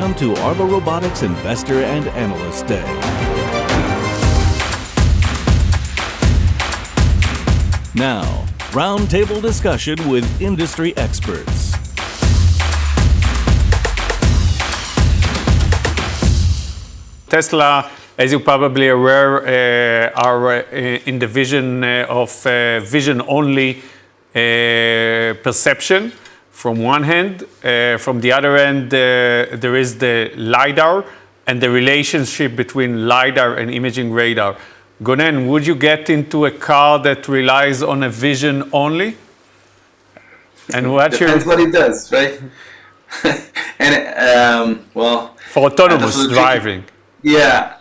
Welcome to Arlo Robotics Investor and Analyst Day. Now, roundtable discussion with industry experts. Tesla, as you probably are aware, are in the vision of vision-only perception from one hand. From the other end, there is the LiDAR and the relationship between LiDAR and imaging radar. Gonen, would you get into a car that relies on a vision only? And what depends what it does, right? And well, for autonomous driving. Yeah.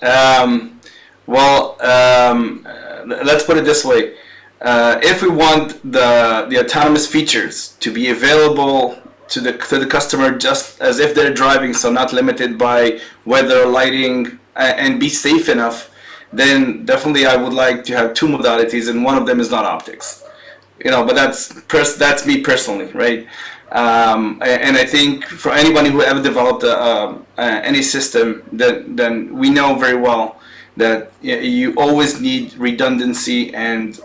Let's put it this way. If we want the autonomous features to be available to the customer just as if they're driving, so not limited by weather, lighting, and be safe enough, then definitely I would like to have two modalities, and one of them is non-optics. But that's me personally, right? And I think for anybody who ever developed any system, then we know very well that you always need redundancy and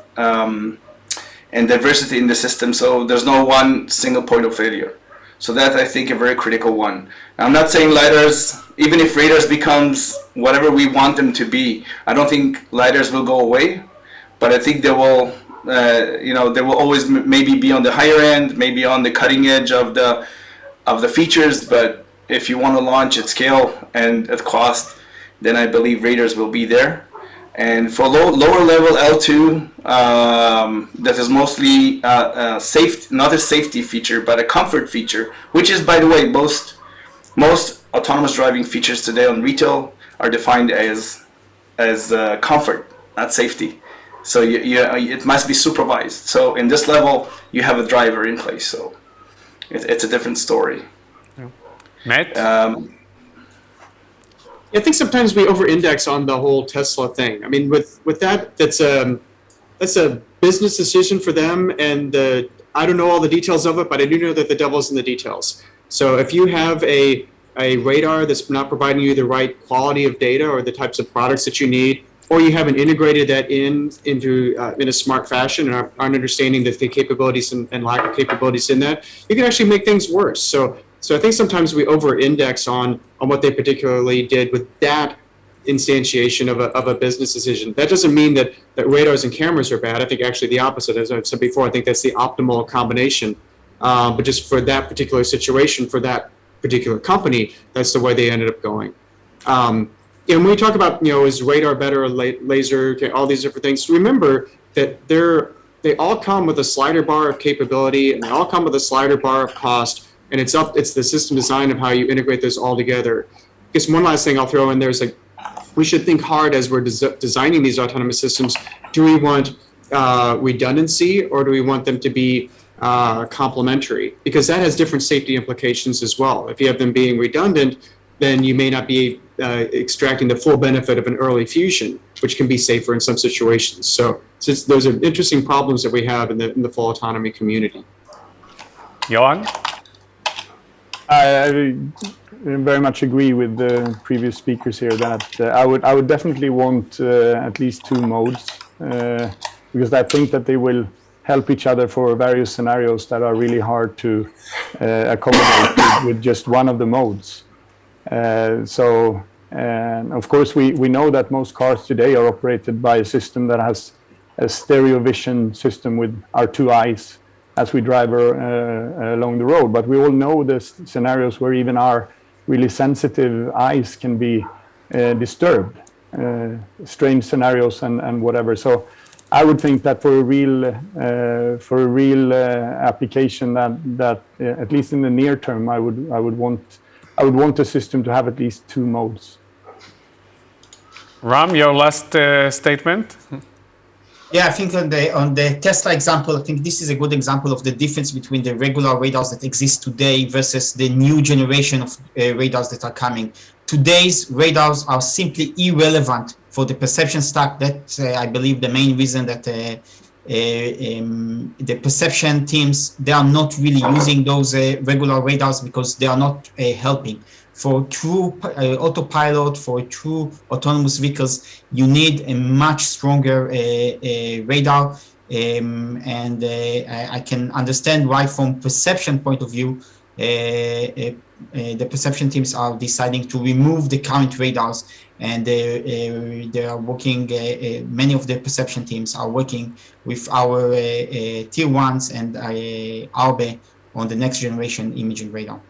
diversity in the system, so there's no one single point of failure. So that's, I think, a very critical one. I'm not saying LiDARs, even if radars becomes whatever we want them to be, I don't think LiDARs will go away, but I think they will. They will always maybe be on the higher end, maybe on the cutting edge of the features. But if you want to launch at scale and at cost, then I believe radars will be there. And for lower level L2, that is mostly safe, not a safety feature, but a comfort feature, which is, by the way, most autonomous driving features today on retail are defined as comfort, not safety. So it must be supervised. So in this level, you have a driver in place. So it's a different story. Matt? I think sometimes we over-index on the whole Tesla thing. I mean, with that's a business decision for them, and I don't know all the details of it, but I do know that the devil's in the details. So if you have a radar that's not providing you the right quality of data or the types of products that you need, or you haven't integrated that into in a smart fashion and aren't understanding the capabilities and lack of capabilities in that, you can actually make things worse. So I think sometimes we over-index on what they particularly did with that instantiation of a business decision. That doesn't mean that radars and cameras are bad. I think actually the opposite. As I've said before, I think that's the optimal combination. But just for that particular situation, for that particular company, that's the way they ended up going. When we talk about, is radar better or laser, all these different things, remember that they all come with a slider bar of capability, and they all come with a slider bar of cost, and it's the system design of how you integrate those all together. I guess one last thing I'll throw in there is we should think hard as we're designing these autonomous systems. Do we want redundancy, or do we want them to be complementary? Because that has different safety implications as well. If you have them being redundant, then you may not be extracting the full benefit of an early fusion, which can be safer in some situations. So those are interesting problems that we have in the full autonomy community. Johan? I very much agree with the previous speakers here that I would definitely want at least two modes because I think that they will help each other for various scenarios that are really hard to accommodate with just one of the modes. And of course, we know that most cars today are operated by a system that has a stereo vision system with our two eyes as we drive along the road. But we all know the scenarios where even our really sensitive eyes can be disturbed, strange scenarios and whatever. So I would think that for a real application that at least in the near term, I would want a system to have at least two modes. Ram, your last statement? Yeah, I think on the Tesla example, I think this is a good example of the difference between the regular radars that exist today versus the new generation of radars that are coming. Today's radars are simply irrelevant for the perception stack. That's, I believe, the main reason that the perception teams, they are not really using those regular radars because they are not helping. For true autopilot, for true autonomous vehicles, you need a much stronger radar. And I can understand why, from perception point of view, the perception teams are deciding to remove the current radars, and they are working. Many of the perception teams are working with our tier ones and Arbe on the next generation imaging radar.